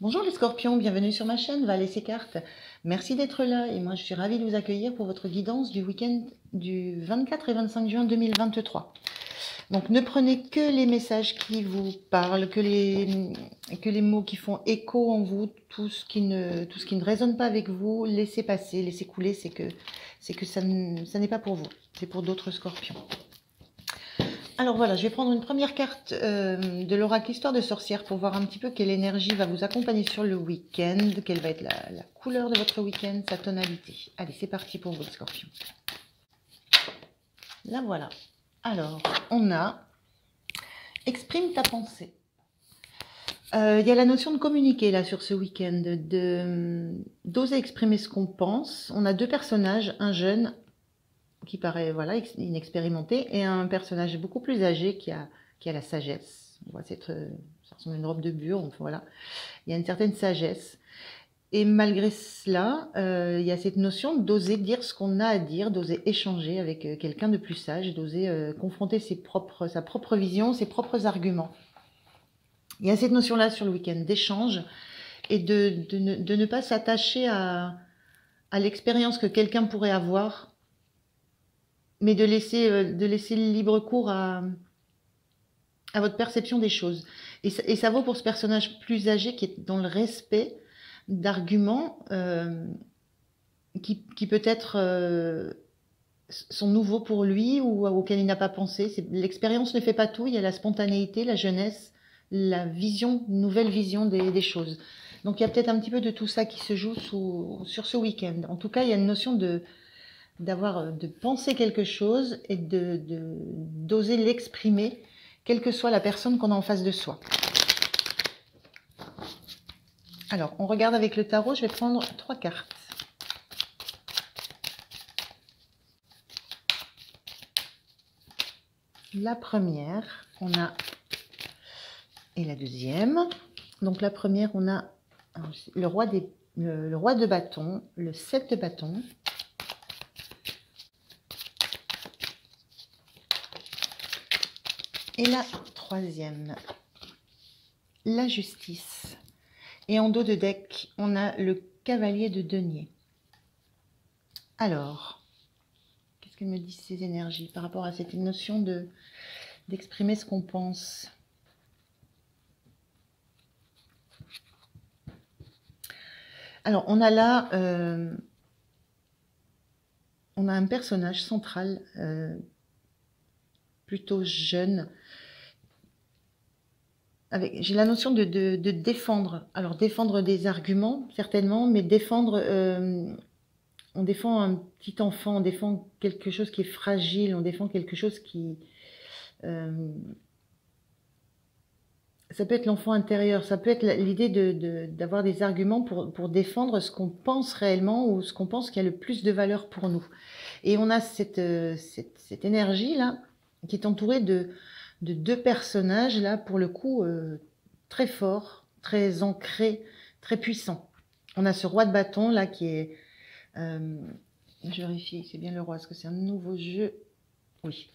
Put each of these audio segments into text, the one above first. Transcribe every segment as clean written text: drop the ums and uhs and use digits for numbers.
Bonjour les scorpions, bienvenue sur ma chaîne Val et ses cartes. Merci d'être là et moi je suis ravie de vous accueillir pour votre guidance du week-end du 24 et 25 juin 2023. Donc ne prenez que les messages qui vous parlent, que les mots qui font écho en vous, tout ce qui ne résonne pas avec vous, laissez passer, laissez couler, c'est que ça n'est pas pour vous, c'est pour d'autres scorpions. Alors voilà, je vais prendre une première carte de l'oracle Histoire de sorcière pour voir un petit peu quelle énergie va vous accompagner sur le week-end, quelle va être la couleur de votre week-end, sa tonalité. Allez, c'est parti pour vous, les scorpions. Là, voilà. Alors, on a « Exprime ta pensée ». Il y a la notion de communiquer là sur ce week-end, d'oser exprimer ce qu'on pense. On a deux personnages, un jeune qui paraît voilà inexpérimenté et un personnage beaucoup plus âgé qui a la sagesse. On voit ça ressemble à une robe de bure, donc voilà, il y a une certaine sagesse. Et malgré cela, il y a cette notion d'oser dire ce qu'on a à dire, d'oser échanger avec quelqu'un de plus sage, d'oser confronter sa propre vision, ses propres arguments. Il y a cette notion-là sur le week-end d'échange et de ne pas s'attacher à l'expérience que quelqu'un pourrait avoir, mais de laisser libre cours à votre perception des choses. Et ça vaut pour ce personnage plus âgé qui est dans le respect d'arguments qui peut-être sont nouveaux pour lui ou auxquels il n'a pas pensé. L'expérience ne fait pas tout, il y a la spontanéité, la jeunesse, la vision, une nouvelle vision des choses. Donc il y a peut-être un petit peu de tout ça qui se joue sur ce week-end. En tout cas, il y a une notion de penser quelque chose et d'oser l'exprimer, quelle que soit la personne qu'on a en face de soi. Alors, on regarde avec le tarot, je vais prendre 3 cartes. La première, on a, et la deuxième. Donc la première, on a le roi de bâton, le 7 de bâton. Et la troisième, la justice. Et en dos de deck, on a le cavalier de denier. Alors, qu'est-ce que me disent ces énergies par rapport à cette notion d'exprimer ce qu'on pense? Alors, on a là, on a un personnage central, plutôt jeune. J'ai la notion de défendre. Alors, défendre des arguments, certainement, mais défendre... on défend un petit enfant, on défend quelque chose qui est fragile, on défend quelque chose qui... ça peut être l'enfant intérieur, ça peut être l'idée d'avoir des arguments pour défendre ce qu'on pense réellement ou ce qu'on pense qui a le plus de valeur pour nous. Et on a cette énergie-là qui est entourée de 2 personnages, là, pour le coup, très forts, très ancrés, très puissants. On a ce roi de bâton, là, qui est... je vérifie, c'est bien le roi, est-ce que c'est un nouveau jeu? Oui.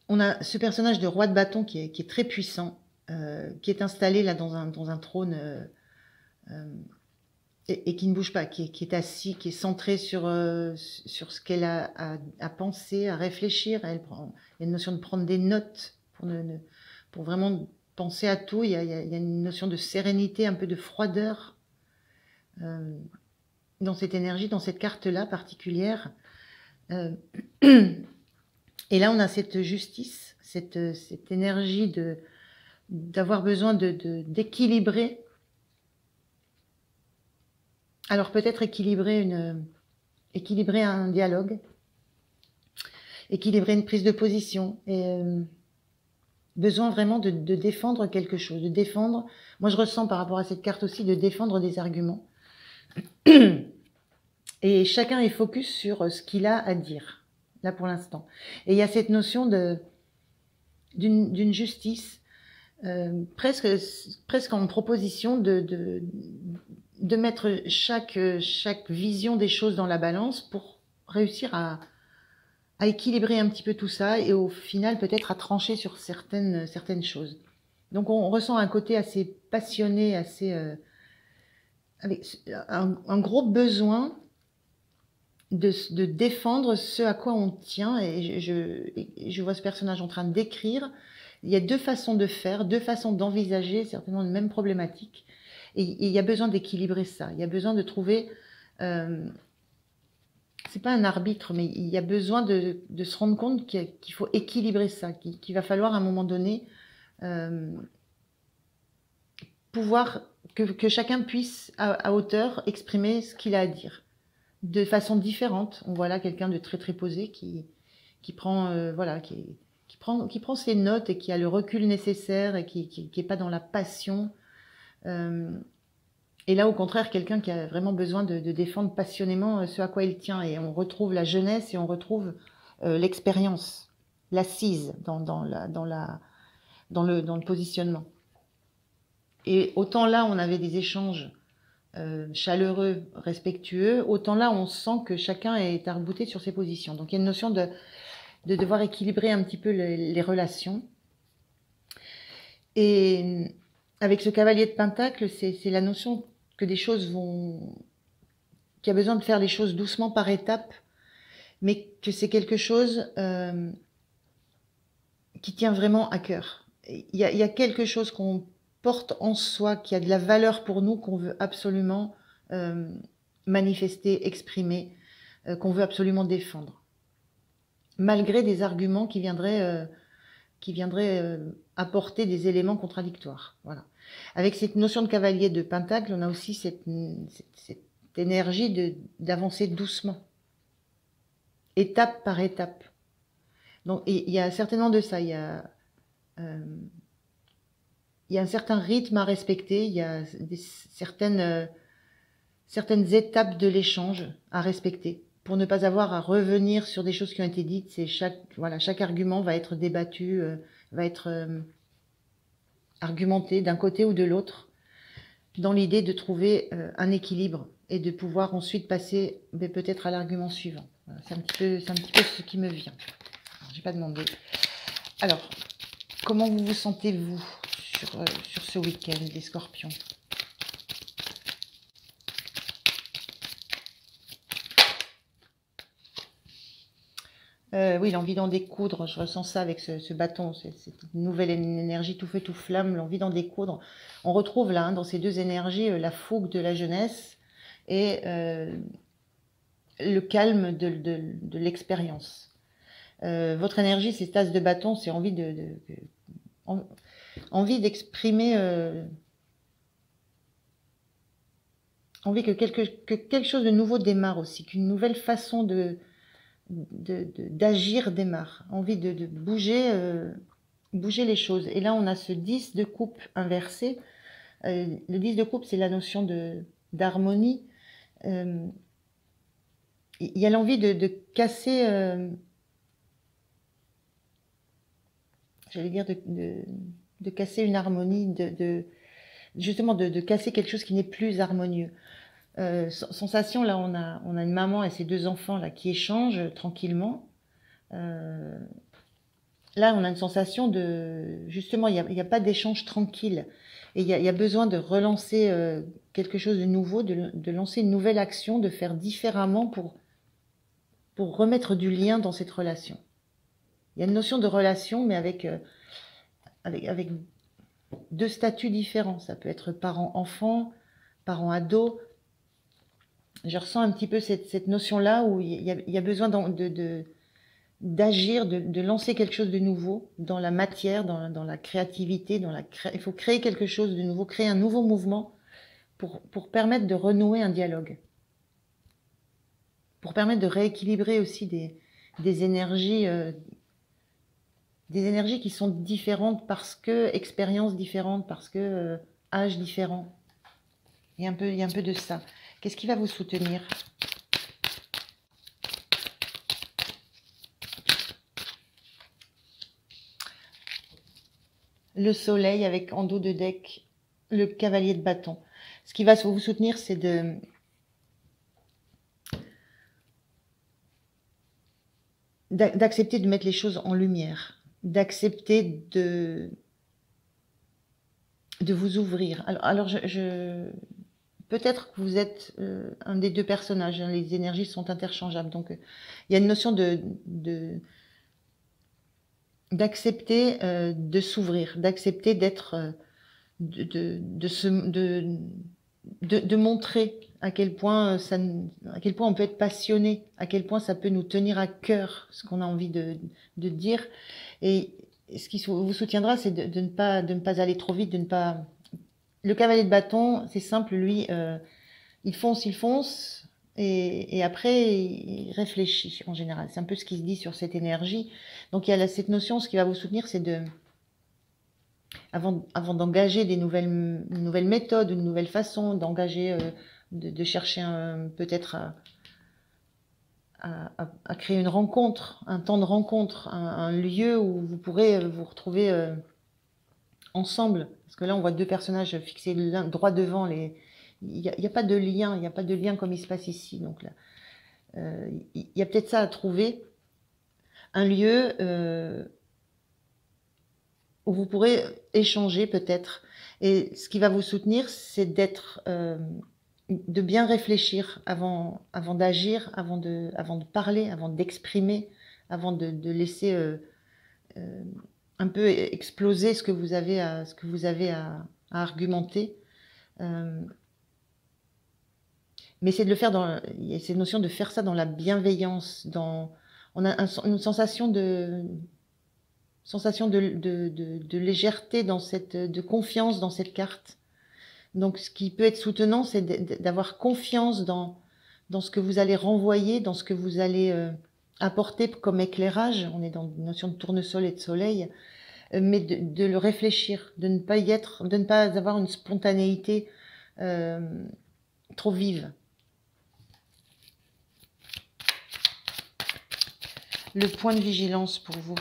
On a ce personnage de roi de bâton qui est très puissant, qui est installé là dans un trône et qui ne bouge pas, qui est assis, qui est centré sur ce qu'elle a à penser, à réfléchir. Il y a une notion de prendre des notes pour vraiment penser à tout. Il y a une notion de sérénité, un peu de froideur dans cette énergie, dans cette carte-là particulière. Et là, on a cette justice, cette énergie d'avoir besoin d'équilibrer. Alors peut-être équilibrer un dialogue, équilibrer une prise de position, et besoin vraiment de défendre quelque chose, de défendre. Moi, je ressens par rapport à cette carte aussi de défendre des arguments. Et chacun est focus sur ce qu'il a à dire, là pour l'instant. Et il y a cette notion d'une justice, presque en proposition de mettre chaque vision des choses dans la balance pour réussir à équilibrer un petit peu tout ça et au final peut-être à trancher sur certaines choses. Donc on ressent un côté assez passionné, assez avec un gros besoin de défendre ce à quoi on tient. Et je vois ce personnage en train de décrire. Il y a deux façons de faire, deux façons d'envisager certainement une même problématique. Et il y a besoin d'équilibrer ça. Il y a besoin de trouver... c'est pas un arbitre, mais il y a besoin de se rendre compte qu'il faut équilibrer ça, qu'il va falloir à un moment donné pouvoir que chacun puisse à hauteur exprimer ce qu'il a à dire de façon différente. On voit là quelqu'un de très très posé qui prend voilà qui prend ses notes et qui a le recul nécessaire et qui est pas dans la passion. Et là, au contraire, quelqu'un qui a vraiment besoin de défendre passionnément ce à quoi il tient. Et on retrouve la jeunesse et on retrouve l'expérience, l'assise dans le positionnement. Et autant là, on avait des échanges chaleureux, respectueux, autant là, on sent que chacun est arc-bouté sur ses positions. Donc, il y a une notion de devoir équilibrer un petit peu les relations. Et avec ce cavalier de Pentacle, c'est la notion que des choses qu'il y a besoin de faire les choses doucement par étapes, mais que c'est quelque chose qui tient vraiment à cœur. Il y a quelque chose qu'on porte en soi, qui a de la valeur pour nous, qu'on veut absolument manifester, exprimer, qu'on veut absolument défendre, malgré des arguments qui viendraient apporter des éléments contradictoires. Voilà. Avec cette notion de cavalier de Pentacle, on a aussi cette énergie d'avancer doucement, étape par étape. Donc, il y a certainement de ça. Il y a un certain rythme à respecter. Il y a certaines étapes de l'échange à respecter pour ne pas avoir à revenir sur des choses qui ont été dites. C'est chaque argument va être débattu, va être argumenté d'un côté ou de l'autre, dans l'idée de trouver un équilibre et de pouvoir ensuite passer peut-être à l'argument suivant. Voilà, c'est un petit peu ce qui me vient. J'ai pas demandé. Alors, comment vous vous sentez-vous sur ce week-end des Scorpions ? Oui, l'envie d'en découdre, je ressens ça avec ce bâton, cette nouvelle énergie tout feu, tout flamme, l'envie d'en découdre. On retrouve là, dans ces deux énergies, la fougue de la jeunesse et le calme de l'expérience. Votre énergie, c'est cette as de bâton, c'est envie envie d'exprimer, envie que quelque chose de nouveau démarre aussi, qu'une nouvelle façon d'agir démarre, envie de bouger, bouger les choses. Et là, on a ce 10 de coupe inversé. Le 10 de coupe, c'est la notion d'harmonie. Il y a l'envie de casser, j'allais dire, de casser une harmonie, justement de casser quelque chose qui n'est plus harmonieux. Sensation, là, on a une maman et ses deux enfants là qui échangent tranquillement. Là, on a une sensation justement, il y a pas d'échange tranquille. Et il y a besoin de relancer quelque chose de nouveau, de lancer une nouvelle action, de faire différemment pour remettre du lien dans cette relation. Il y a une notion de relation, mais avec deux statuts différents. Ça peut être parent-enfant, parent-ado. Je ressens un petit peu cette notion-là où il y a besoin d'agir, de lancer quelque chose de nouveau dans la matière, dans la créativité, il faut créer quelque chose de nouveau, créer un nouveau mouvement pour permettre de renouer un dialogue, pour permettre de rééquilibrer aussi des énergies qui sont différentes parce que expériences différentes, parce que âge différent. Il y a un peu de ça. Qu'est-ce qui va vous soutenir ? Le soleil avec en dos de deck le cavalier de bâton. Ce qui va vous soutenir, c'est d'accepter de mettre les choses en lumière, d'accepter de vous ouvrir. Alors peut-être que vous êtes un des deux personnages, hein, les énergies sont interchangeables. Donc, il y a une notion d'accepter de s'ouvrir, d'accepter d'être, de montrer à quel point à quel point on peut être passionné, à quel point ça peut nous tenir à cœur ce qu'on a envie de dire. Et ce qui vous soutiendra, c'est de ne pas aller trop vite, de ne pas. Le cavalier de bâton, c'est simple, lui, il fonce, et après, il réfléchit en général. C'est un peu ce qui se dit sur cette énergie. Donc il y a cette notion, ce qui va vous soutenir, c'est avant d'engager une nouvelle méthode, une nouvelle façon d'engager, de chercher peut-être à créer une rencontre, un temps de rencontre, un lieu où vous pourrez vous retrouver ensemble. Parce que là, on voit deux personnages fixés l'un droit devant. Il n'y a pas de lien, il n'y a pas de lien comme il se passe ici. Donc là, il y a peut-être ça à trouver. Un lieu où vous pourrez échanger peut-être. Et ce qui va vous soutenir, c'est de bien réfléchir avant d'agir, avant de parler, avant d'exprimer, avant de laisser un peu exploser ce que vous avez à argumenter. Mais c'est de le faire il y a cette notion de faire ça dans la bienveillance, on a une sensation de légèreté de confiance dans cette carte. Donc, ce qui peut être soutenant, c'est d'avoir confiance dans ce que vous allez renvoyer, dans ce que vous allez apporter comme éclairage. On est dans une notion de tournesol et de soleil, mais de le réfléchir, de ne pas avoir une spontanéité trop vive. Le point de vigilance pour vous.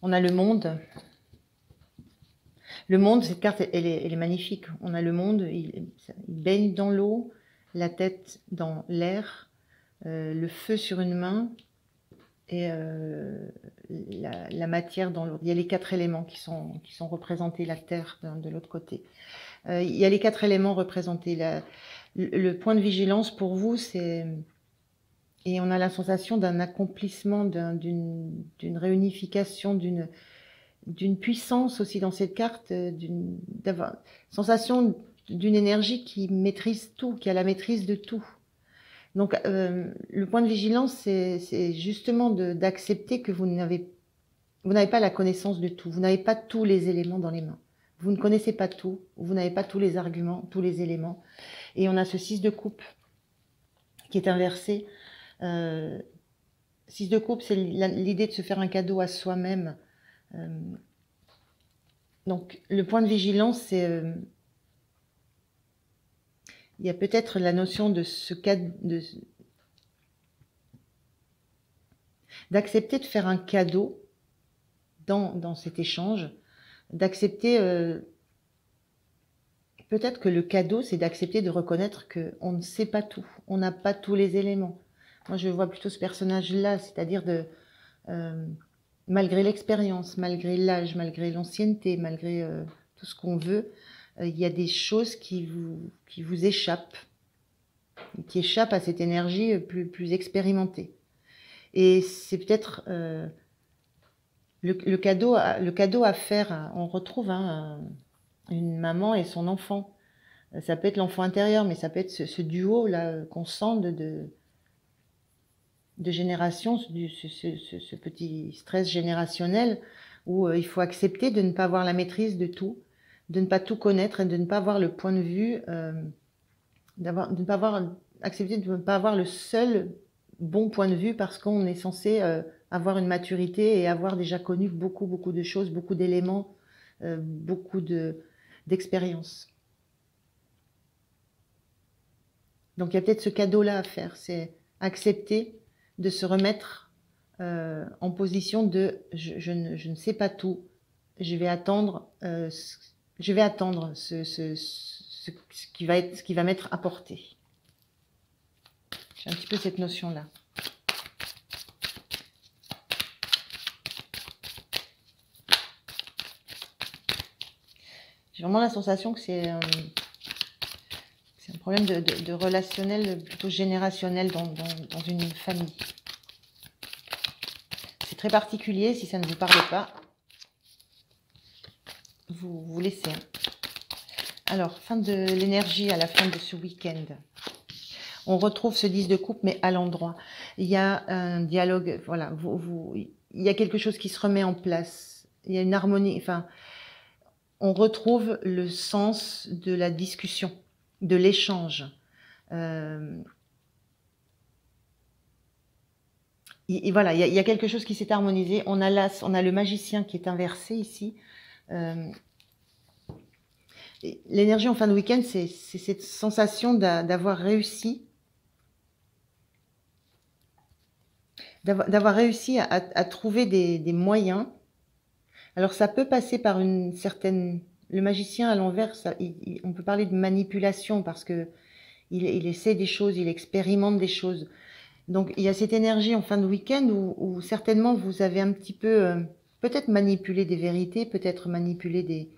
On a le monde. Le monde, cette carte, elle est magnifique. On a le monde, il baigne dans l'eau, la tête dans l'air, le feu sur une main et la matière dans l'autre. Il y a les 4 éléments qui sont représentés, la terre de l'autre côté. Il y a les 4 éléments représentés. Le point de vigilance pour vous, et on a la sensation d'un accomplissement, d'une réunification, d'une puissance aussi dans cette carte, sensation d'une énergie qui maîtrise tout, qui a la maîtrise de tout. Donc le point de vigilance, c'est justement d'accepter que vous n'avez pas la connaissance de tout, vous n'avez pas tous les éléments dans les mains. Vous ne connaissez pas tout, vous n'avez pas tous les arguments, tous les éléments. Et on a ce 6 de coupe qui est inversé. 6 de coupe, c'est l'idée de se faire un cadeau à soi-même. Donc le point de vigilance, c'est il y a peut-être la notion de d'accepter de faire un cadeau dans cet échange, d'accepter peut-être que le cadeau, c'est d'accepter de reconnaître qu'on ne sait pas tout, on n'a pas tous les éléments. Moi, je vois plutôt ce personnage-là, c'est-à-dire malgré l'expérience, malgré l'âge, malgré l'ancienneté, malgré tout ce qu'on veut, il y a des choses qui vous échappent, qui échappent à cette énergie plus expérimentée. Et c'est peut-être le cadeau à faire. On retrouve une maman et son enfant. Ça peut être l'enfant intérieur, mais ça peut être ce duo là qu'on sent de génération, ce petit stress générationnel où il faut accepter de ne pas avoir la maîtrise de tout, de ne pas tout connaître et de ne pas avoir le point de vue, accepter de ne pas avoir le seul bon point de vue parce qu'on est censé avoir une maturité et avoir déjà connu beaucoup de choses, beaucoup d'éléments, beaucoup d'expériences. Donc il y a peut-être ce cadeau-là à faire, c'est accepter de se remettre en position de je ne sais pas tout, je vais attendre ce qui va m'être apporté. J'ai un petit peu cette notion-là. J'ai vraiment la sensation que c'est un problème de relationnel, plutôt générationnel dans une famille. C'est très particulier, si ça ne vous parle pas, vous laissez. Hein. Alors, fin de l'énergie à la fin de ce week-end. On retrouve ce 10 de coupe, mais à l'endroit. Il y a un dialogue, voilà, il y a quelque chose qui se remet en place. Il y a une harmonie, enfin, on retrouve le sens de la discussion, de l'échange. Et voilà, il y a quelque chose qui s'est harmonisé. On a le magicien qui est inversé ici. L'énergie en fin de week-end, c'est cette sensation d'avoir réussi. D'avoir réussi à trouver des moyens. Alors ça peut passer par une certaine... Le magicien à l'envers, on peut parler de manipulation parce que il essaie des choses, il expérimente des choses. Donc il y a cette énergie en fin de week-end où certainement vous avez un petit peu peut-être manipulé des vérités, peut-être manipulé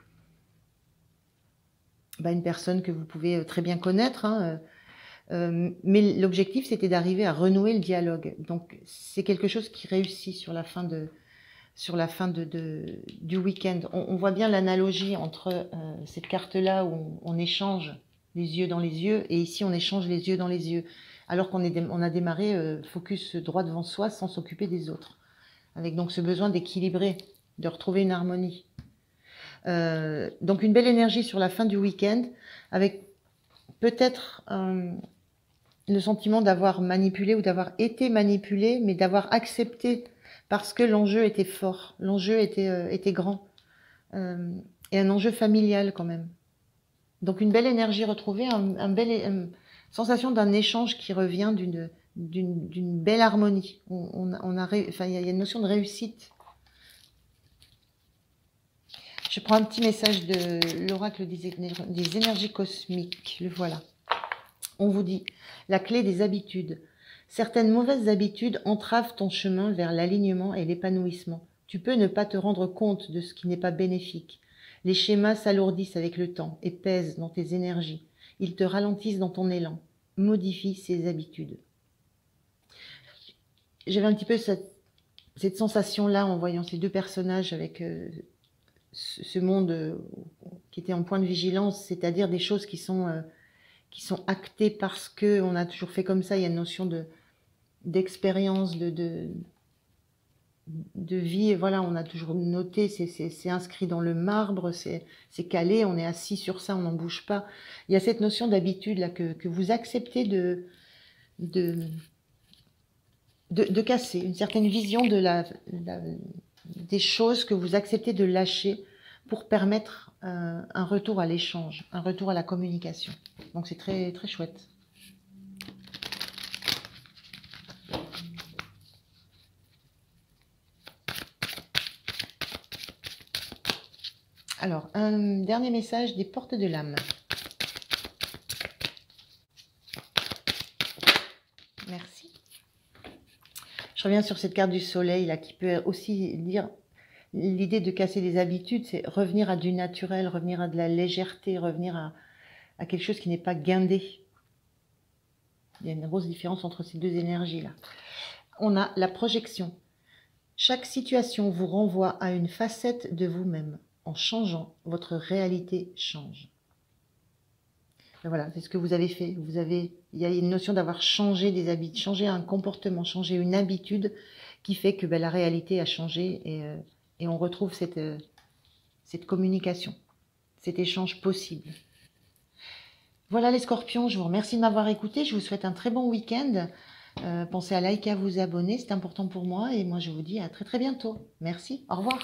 une personne que vous pouvez très bien connaître, hein, mais l'objectif, c'était d'arriver à renouer le dialogue. Donc, c'est quelque chose qui réussit sur la fin du week-end. On voit bien l'analogie entre cette carte-là où on échange les yeux dans les yeux, et ici, on échange les yeux dans les yeux. Alors qu'on a démarré focus droit devant soi sans s'occuper des autres. Avec donc ce besoin d'équilibrer, de retrouver une harmonie. Donc, une belle énergie sur la fin du week-end, avec peut-être... le sentiment d'avoir manipulé ou d'avoir été manipulé, mais d'avoir accepté parce que l'enjeu était fort, l'enjeu était grand, et un enjeu familial quand même. Donc une belle énergie retrouvée, une sensation d'un échange qui revient d'une belle harmonie. Il y a une notion de réussite. Je prends un petit message de l'oracle des énergies cosmiques, le voilà. On vous dit, la clé des habitudes. Certaines mauvaises habitudes entravent ton chemin vers l'alignement et l'épanouissement. Tu peux ne pas te rendre compte de ce qui n'est pas bénéfique. Les schémas s'alourdissent avec le temps et pèsent dans tes énergies. Ils te ralentissent dans ton élan. Modifie ces habitudes. J'avais un petit peu cette sensation-là en voyant ces deux personnages avec ce monde qui était en point de vigilance, c'est-à-dire des choses qui sont actées parce qu'on a toujours fait comme ça. Il y a une notion d'expérience, de vie. Et voilà, on a toujours noté, c'est inscrit dans le marbre, c'est calé, on est assis sur ça, on n'en bouge pas. Il y a cette notion d'habitude là que vous acceptez de casser, une certaine vision des choses que vous acceptez de lâcher pour permettre un retour à l'échange, un retour à la communication. Donc c'est très, très chouette. Alors, un dernier message des portes de l'âme. Merci. Je reviens sur cette carte du soleil là, qui peut aussi dire l'idée de casser des habitudes, c'est revenir à du naturel, revenir à de la légèreté, revenir à quelque chose qui n'est pas guindé. Il y a une grosse différence entre ces deux énergies-là. On a la projection. Chaque situation vous renvoie à une facette de vous-même. En changeant, votre réalité change. Et voilà, c'est ce que vous avez fait. Il y a une notion d'avoir changé des habitudes, changé un comportement, changé une habitude qui fait que la réalité a changé et on retrouve cette communication, cet échange possible. Voilà les scorpions, je vous remercie de m'avoir écouté. Je vous souhaite un très bon week-end. Pensez à liker, à vous abonner, c'est important pour moi. Et moi, je vous dis à très très bientôt. Merci, au revoir.